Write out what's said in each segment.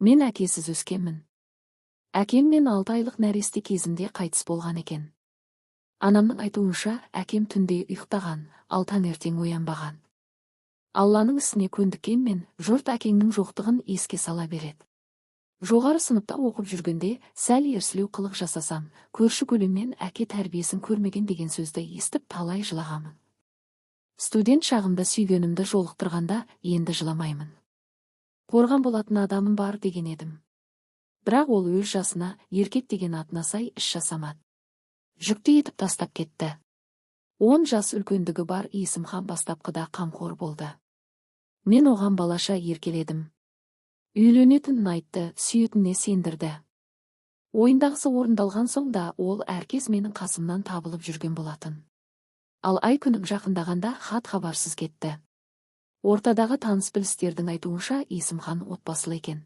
Мен әкесіз өскенмін. Әкем мен 6 айлық нәресте кезімде қайтыс болған екен. Анамның айтуынша, әкем түнде ұйықтаған, ал таңертең оянбаған. Алланың ісіне көндіккенмен, жұрт әкеңнің жоқтығын еске сала береді. Жоғары сыныпта оқып жүргенде, сәл ерсілеу қылық жасасам, көрші көлеммен әке тәрбиесін көрмеген деген сөзді естіп талай жылағамын. Студент шағымда сүйгенімді жолықтырғанда, енді жыламаймын. Қорған болатын адамым бар деген едім. Бірақ ол өз жасына, еркек деген атына сай іс жасамады. Жүкті етіп тастап кетті. 10 жас үлкендігі бар Есімхан бастапқыда қамқор болды. Мен оған балаша еркеледім. Үйленетінін айтты, сүйетініне сендірді. Ойындағысы орындалған соң да ол әркез менің қасымнан табылып жүрген болатын. Ал ай күнім жақындағанда хат хабарсыз кетті. Ортадағы таныс-білістердің айтуынша Есімхан отбасылы екен.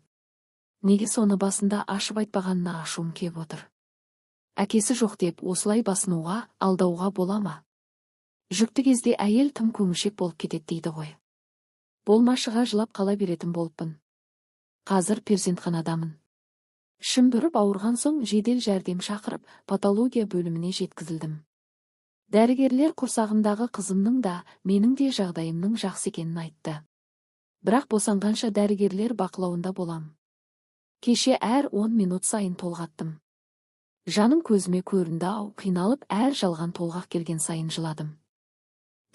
Неге соны басында ашып айтпағанына ашуым кеп отыр. Әкесі жоқ деп осылай басынуға, алдауға бола ма? Жүкті кезде әйел тым көңілшек болып кетеді дейді ғой. Болмашыға жылап қала беретін болыппын. Қазір перзентханадамын. Ішім бүріп ауырған соң жедел жәрдем шақырып, патология бөліміне жеткізілдім. Дәрігерлер құрсағымдағы қызымның да, менің де жағдайымның жақсы екенін айтты. Бірақ босанғанша дәрігерлер бақылауында болам. Кеше әр 10 минут сайын толғаттым. Жаным көзіме көрінді-ау, қиналып әр жалған толғақ келген сайын жыладым.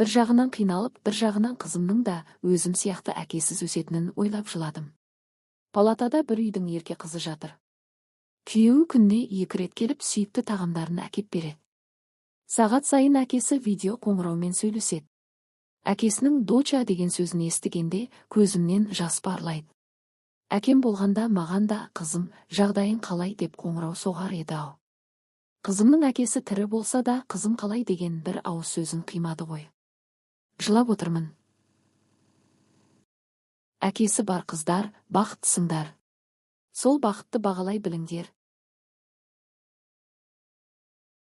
Бір жағынан қиналып, бір жағынан қызымның да өзім сияқты әкесіз өсетінін ойлап жыладым. Палатада бір үйдің ерке қызы жатыр. Күйеуі күніне 2 рет келіп сүйікті тағамдарын әкеп береді. Сағат сайын әкесі видео қоңыраумен сөйлеседі. Әкесінің доча деген сөзін естігенде көзімнен жас парлайды. Әкем болғанда маған да қызым жағдайын қалай деп қоңырау соғар еді-ау. Қызымның әкесі тірі болса да қызым қалай деген бір ауыз сөзін қимады ғой. Жылап отырмын. Әкесі бар қыздар, бақыттысыңдар. Сол бақытты бағалай біліңдер.